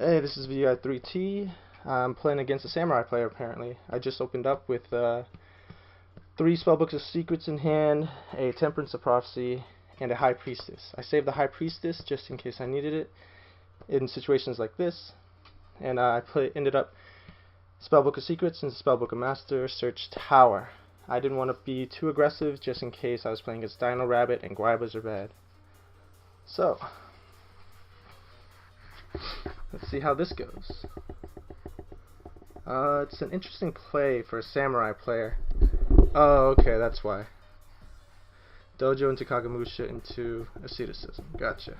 Hey, this is vi3t. I'm playing against a samurai player apparently. I just opened up with 3 Spellbooks of Secrets in hand, a Temperance of Prophecy, and a High Priestess. I saved the High Priestess just in case I needed it in situations like this. And I ended up Spellbook of Secrets and Spellbook of Master, Search Tower. I didn't want to be too aggressive just in case I was playing against Dino Rabbit and Guibas are bad. So, let's see how this goes. It's an interesting play for a samurai player. Oh, okay, that's why. Dojo into Kagamusha into asceticism. Gotcha.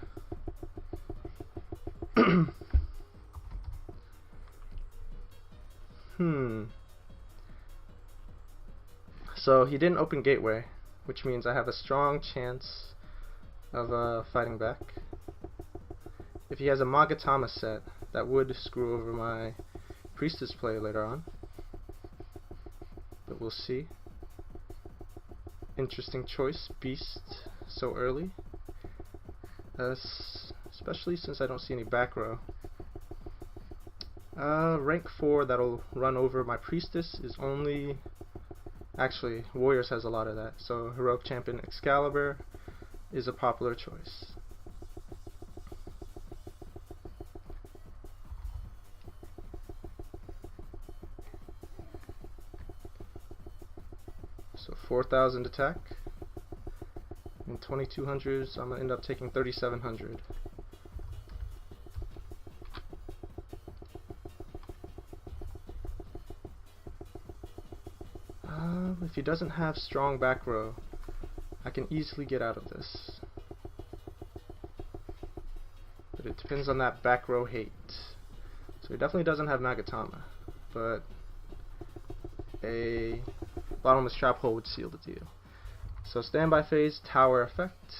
So he didn't open Gateway, which means I have a strong chance of fighting back. If he has a Magatama set, that would screw over my Priestess play later on. But we'll see. Interesting choice, Beast, so early. Especially since I don't see any back row. Rank 4 that'll run over my Priestess is only... Actually, Warriors has a lot of that, so Heroic Champion Excalibur is a popular choice. So 4,000 attack, and 2,200, so I'm going to end up taking 3,700. If he doesn't have strong back row, I can easily get out of this. But it depends on that back row hate. So he definitely doesn't have Magatama, but a bottomless trap hole would seal the deal. So standby phase, tower effect.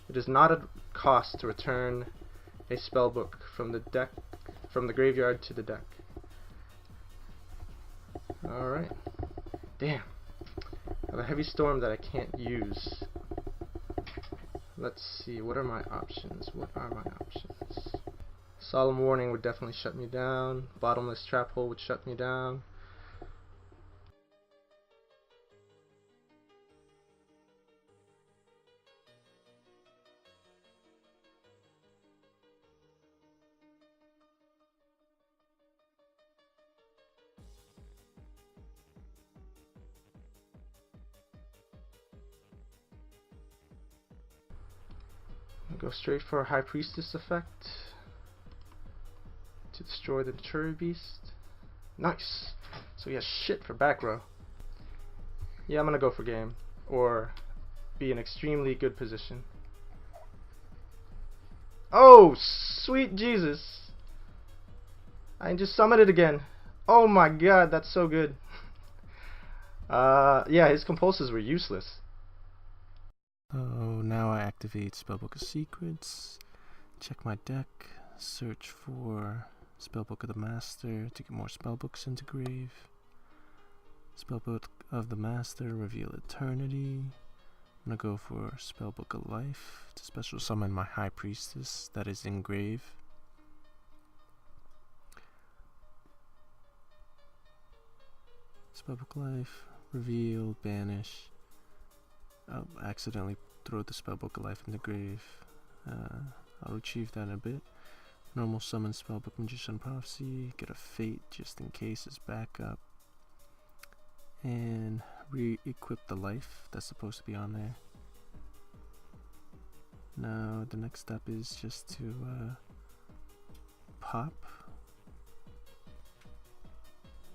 It is not a cost to return a spellbook from the graveyard to the deck. Alright. Damn. I have a heavy storm that I can't use. Let's see, what are my options? Solemn Warning would definitely shut me down. Bottomless Trap Hole would shut me down. I'll go straight for a High Priestess effect to destroy the Mature Beast. Nice! So he has shit for back row. Yeah, I'm gonna go for game, or be in extremely good position. Oh, sweet Jesus! I just summoned it again. Oh my god, that's so good. Yeah, his compulses were useless. So now I activate Spellbook of Secrets, check my deck, search for Spellbook of the Master to get more spellbooks into grave. Spellbook of the Master, reveal Eternity. I'm gonna go for Spellbook of Life to special summon my High Priestess that is in grave. Spellbook Life, reveal, banish. I'll accidentally throw the Spellbook of Life in the grave. I'll retrieve that in a bit. Normal summon Spellbook Magician Prophecy, get a Fate just in case as backup, and re-equip the life that's supposed to be on there. Now the next step is just to pop,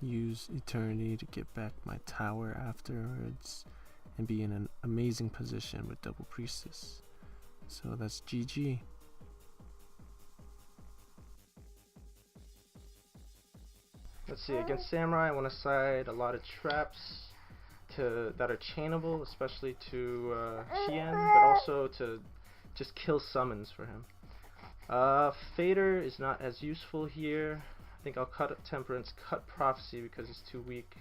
use Eternity to get back my tower afterwards, and be in an amazing position with double Priestess. So that's GG. Let's see, against Samurai I want to side a lot of traps that are chainable, especially to Chien, but also to just kill summons for him. Fader is not as useful here. I think I'll cut Temperance, cut Prophecy because it's too weak.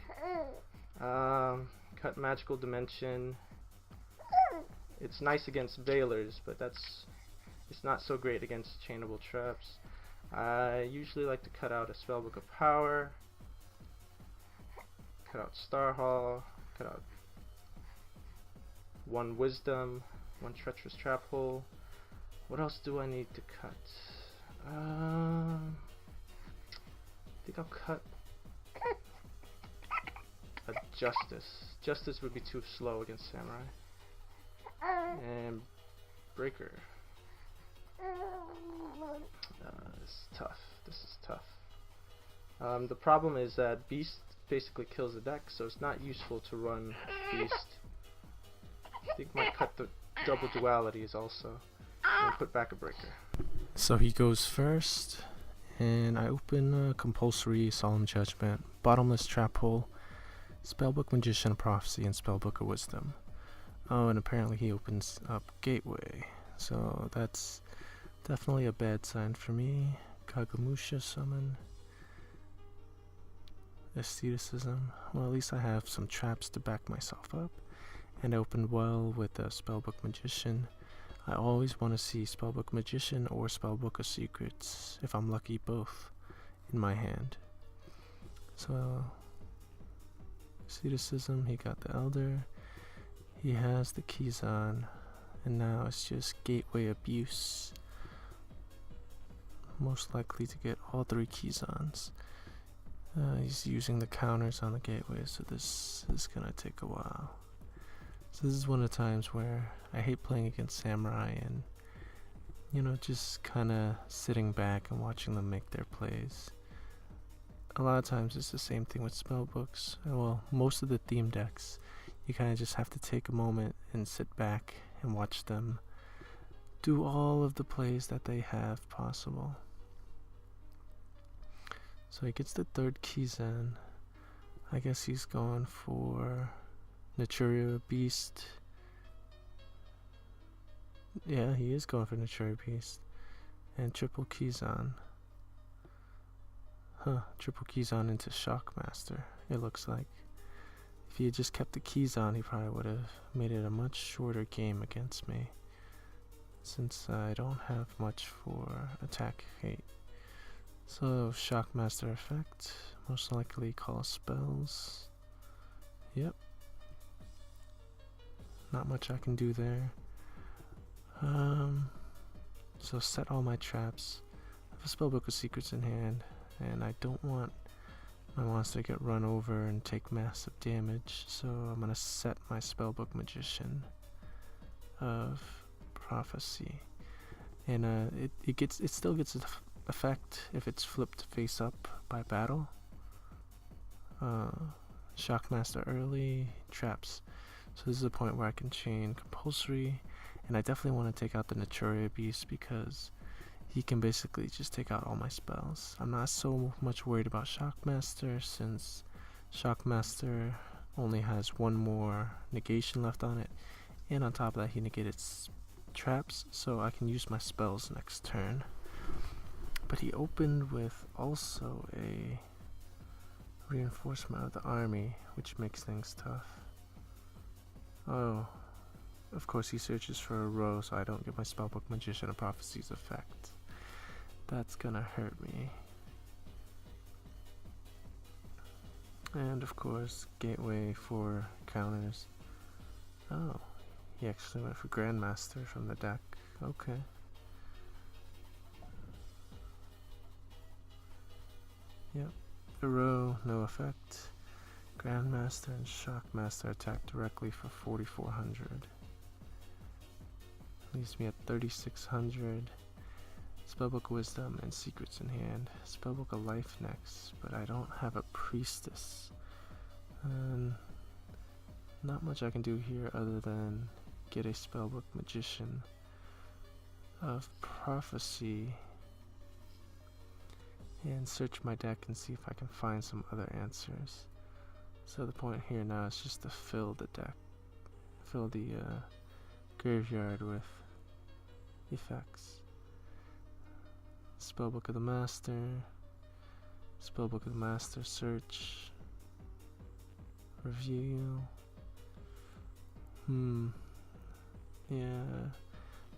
Cut Magical Dimension. It's nice against Bailers, but it's not so great against chainable traps. I usually like to cut out a Spellbook of Power, cut out Star Hall, cut out 1 Wisdom, 1 Treacherous Trap Hole. What else do I need to cut? I think I'll cut a Justice. Justice would be too slow against Samurai. And Breaker. This is tough. This is tough. The problem is that Beast basically kills the deck, so it's not useful to run Beast. I think might cut the double dualities also, and put back a Breaker. So he goes first, and I open a Compulsory Solemn Judgment, Bottomless Trap Hole, Spellbook Magician of Prophecy, and Spellbook of Wisdom. Oh, and apparently he opens up Gateway, so that's definitely a bad sign for me. Kagamusha summon. Aestheticism. Well, at least I have some traps to back myself up. And I opened well with a Spellbook Magician. I always want to see Spellbook Magician or Spellbook of Secrets, if I'm lucky, both in my hand. So, Aestheticism, he got the Elder. He has the Kizan, and now it's just Gateway Abuse. Most likely to get all 3 Kizans. He's using the counters on the Gateway, so this is gonna take a while. So this is one of the times where I hate playing against Samurai and, you know, just kinda sitting back and watching them make their plays. A lot of times it's the same thing with Spellbooks. Well, most of the theme decks, you kinda just have to take a moment and sit back and watch them do all of the plays that they have possible. So he gets the 3rd Kizan. I guess he's going for Naturia Beast. Yeah, he is going for Naturia Beast. And triple Kizan. Huh, triple Kizan into Shockmaster, it looks like. If he had just kept the Kizan, he probably would have made it a much shorter game against me, since I don't have much for attack hate. So, Shockmaster effect, most likely call spells. Yep. Not much I can do there. So set all my traps. I have a Spellbook of Secrets in hand, and I don't want my monster to get run over and take massive damage, so I'm gonna set my Spellbook Magician of Prophecy. And it still gets the effect if it's flipped face up by battle. Shockmaster early, traps. So this is a point where I can chain Compulsory, and I definitely want to take out the Naturia Beast because he can basically just take out all my spells. I'm not so much worried about Shockmaster since Shockmaster only has 1 more negation left on it, and on top of that he negated traps, so I can use my spells next turn. But he opened with also a reinforcement of the army, which makes things tough. Oh, of course he searches for a row so I don't get my Spellbook Magician of Prophecy's effect. That's gonna hurt me. And of course, Gateway for counters. Oh, he actually went for Grandmaster from the deck. Okay. Yep. A row, no effect. Grandmaster and Shockmaster attack directly for 4,400. Leaves me at 3,600. Spellbook Wisdom and Secrets in hand. Spellbook of Life next, but I don't have a Priestess. Not much I can do here other than get a Spellbook Magician of Prophecy and search my deck and see if I can find some other answers. So the point here now is just to fill the deck, fill the graveyard with effects. Spellbook of the Master, Spellbook of the Master, search, review. Yeah,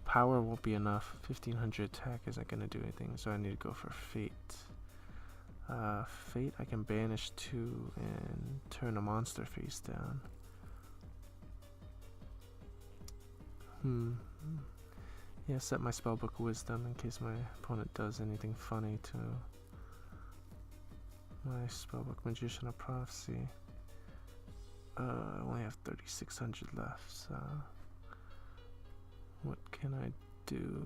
power won't be enough. 1500 attack isn't going to do anything, so I need to go for Fate. Fate, I can banish 2 and turn a monster face down. Yeah, set my spellbook Wisdom in case my opponent does anything funny to my spellbook Magician of Prophecy. I only have 3600 left, so what can I do?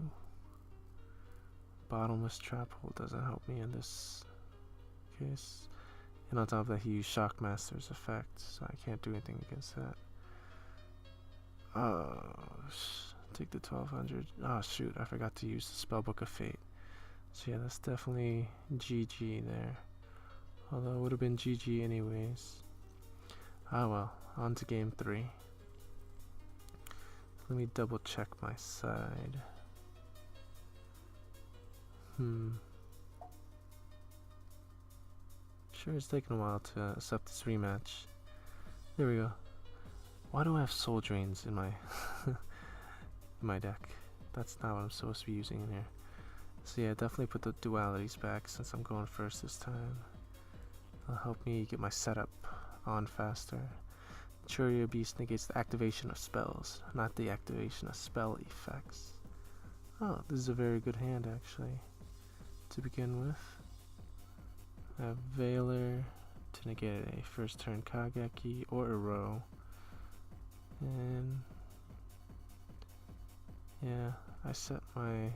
Bottomless Trap Hole doesn't help me in this case. And on top of that, he used Shockmaster's effect, so I can't do anything against that. Take the 1200. Oh shoot, I forgot to use the Spellbook of Fate. So yeah, that's definitely GG there. Although it would have been GG anyways. Ah well, on to game 3. Let me double check my side. Sure, it's taking a while to accept this rematch. There we go. Why do I have Soul Drains in my in my deck? That's not what I'm supposed to be using in here. So yeah, definitely put the dualities back since I'm going first this time. It'll help me get my setup on faster. Churia Beast negates the activation of spells, not the activation of spell effects. Oh, this is a very good hand actually, to begin with. I have Veiler to negate a first turn Kageki or a row. And yeah, I set my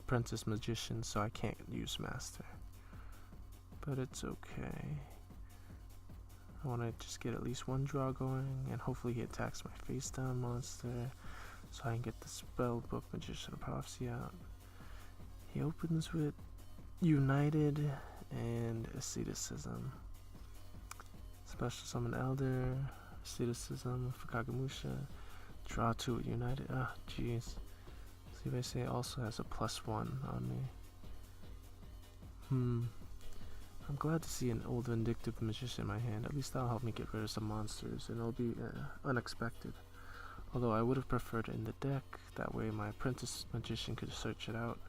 Apprentice Magician so I can't use Master. But it's okay. I want to just get at least one draw going, and hopefully he attacks my face down monster so I can get the Spellbook Magician of Prophecy out. He opens with United and Asceticism. Special Summon Elder, Asceticism for Kagamusha, draw 2 with United. Ah, jeez. See if I say it also has a +1 on me. I'm glad to see an old Vindictive Magician in my hand. At least that'll help me get rid of some monsters, and it'll be unexpected. Although I would have preferred it in the deck, that way my Apprentice Magician could search it out.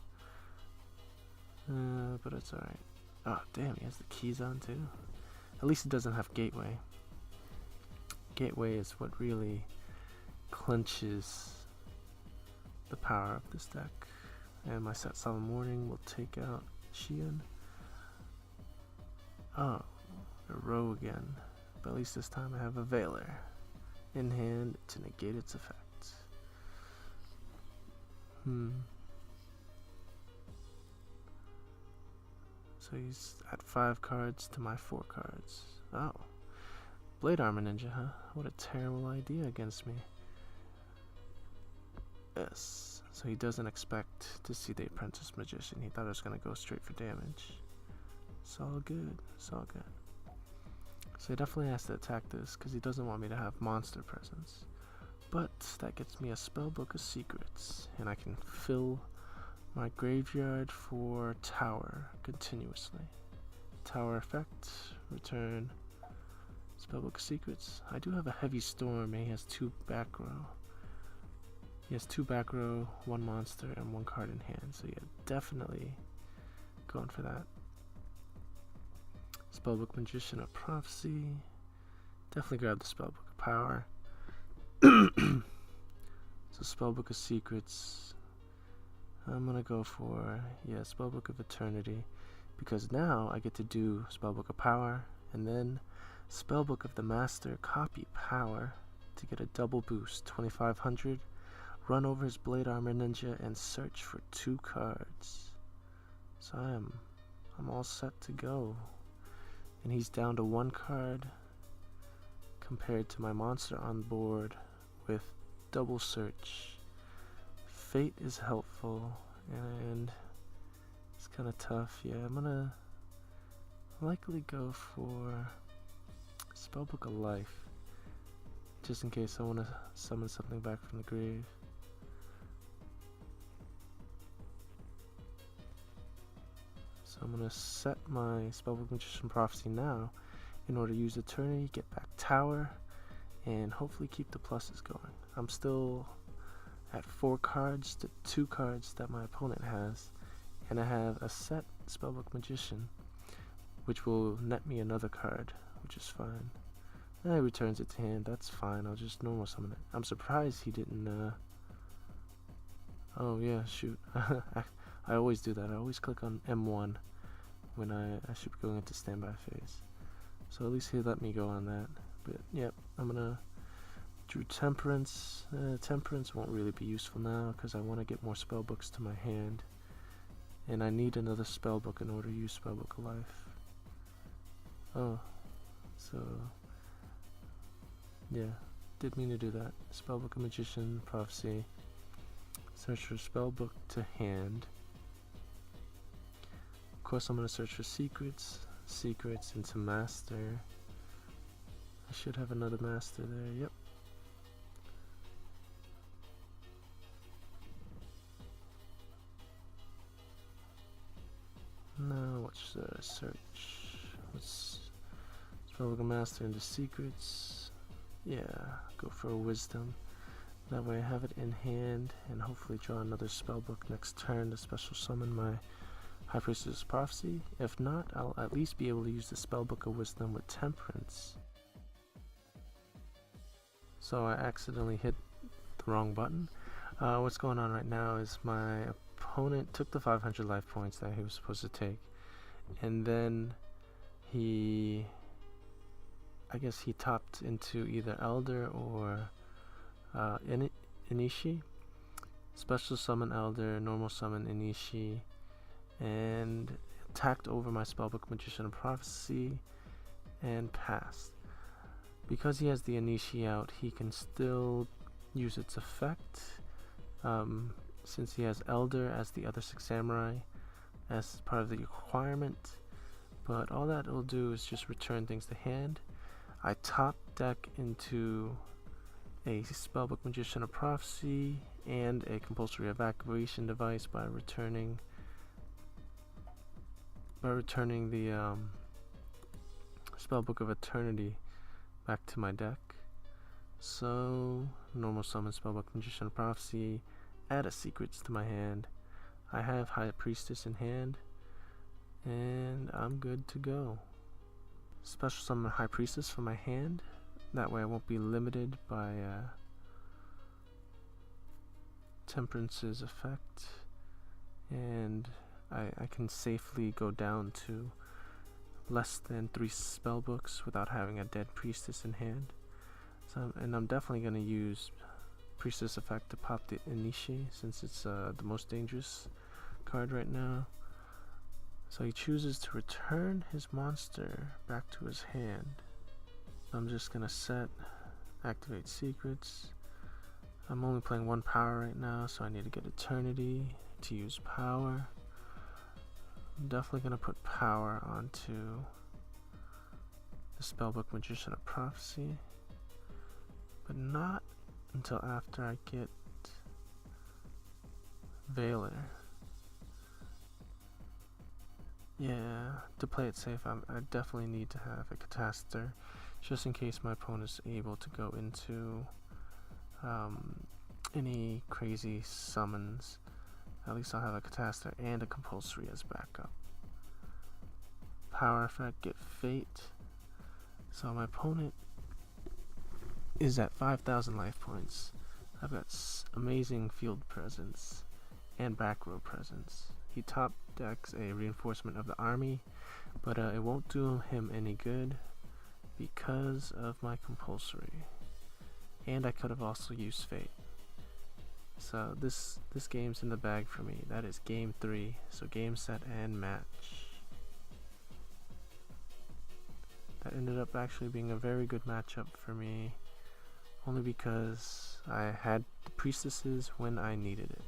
But it's alright. Oh damn, he has the keys on too. At least it doesn't have Gateway. Gateway is what really clinches the power of this deck. And my Set Solemn Warning will take out Qian. Oh, a row again. But at least this time I have a Veiler in hand to negate its effects. So he's at 5 cards to my 4 cards. Oh. Blade Armor Ninja, huh? What a terrible idea against me. Yes. So he doesn't expect to see the Apprentice Magician. He thought I was going to go straight for damage. It's all good. It's all good. So he definitely has to attack this because he doesn't want me to have monster presence. But that gets me a Spellbook of Secrets, and I can fill my graveyard for Tower continuously. Tower effect, return Spellbook of Secrets. I do have a Heavy Storm, and he has 2 back row. He has 2 back row, 1 monster, and 1 card in hand. So yeah, definitely going for that. Spellbook Magician of Prophecy. Definitely grab the Spellbook of Power. So Spellbook of Secrets. I'm gonna go for, yeah, Spellbook of Eternity. Because now I get to do Spellbook of Power, and then Spellbook of the Master, copy Power to get a double boost, 2500. Run over his Blade Armor Ninja and search for 2 cards. So I'm all set to go. And he's down to 1 card compared to my monster on board with double search. Fate is helpful, and it's kind of tough. Yeah, I'm gonna likely go for Spellbook of Life, just in case I want to summon something back from the grave. So I'm going to set my Spellbook Magician Prophecy now in order to use Eternity, get back Tower, and hopefully keep the pluses going. I'm still at 4 cards to 2 cards that my opponent has, and I have a set Spellbook Magician, which will net me another card, which is fine. And he returns it to hand. That's fine. I'll just normal summon it. I'm surprised he didn't. Oh yeah, shoot. I always do that. I always click on M1 when I should be going into standby phase. So at least he let me go on that. But yep, I'm gonna drew Temperance. Temperance won't really be useful now because I want to get more spellbooks to my hand, and I need another spellbook in order to use Spellbook of Life. Oh, so yeah, did mean to do that. Spellbook of Magician, Prophecy. Search for spellbook to hand. Of course, I'm gonna search for secrets. Secrets into master. I should have another master there. Yep. Now what's the search? Let's spellbook master into secrets. Yeah, go for a wisdom. That way I have it in hand and hopefully draw another spellbook next turn to special summon my High Priestess Prophecy. If not, I'll at least be able to use the Spellbook of Wisdom with Temperance. So I accidentally hit the wrong button. What's going on right now is my opponent took the 500 life points that he was supposed to take, and then I guess he topped into either Elder or Inishi. Special summon Elder, normal summon Inishi, and attacked over my Spellbook Magician of Prophecy and passed. Because he has the Inishi out, he can still use its effect, since he has Elder as the other 6 Samurai as part of the requirement, but all that will do is just return things to hand. I top deck into a Spellbook Magician of Prophecy and a compulsory evacuation device by returning the Spellbook of Eternity back to my deck. So normal summon Spellbook Magician of Prophecy, add a secrets to my hand. I have High Priestess in hand, and I'm good to go. Special summon High Priestess from my hand. That way I won't be limited by Temperance's effect, and I can safely go down to less than 3 spellbooks without having a dead Priestess in hand. So, and I'm definitely going to use Priestess effect to pop the Inishi since it's the most dangerous card right now. So he chooses to return his monster back to his hand. I'm just gonna set activate secrets. I'm only playing 1 power right now, so I need to get Eternity to use power. I'm definitely gonna put power onto the Spellbook Magician of Prophecy, but not until after I get Veiler. Yeah, to play it safe, I definitely need to have a Catastor, just in case my opponent is able to go into any crazy summons. At least I'll have a Catastor and a compulsory as backup. Power effect, get Fate. So my opponent is at 5,000 life points. I've got amazing field presence and back row presence. He top decks a reinforcement of the army, but it won't do him any good because of my compulsory. And I could have also used Fate. So this game's in the bag for me. That is game 3. So game, set, and match. That ended up actually being a very good matchup for me, only because I had the priestesses when I needed it.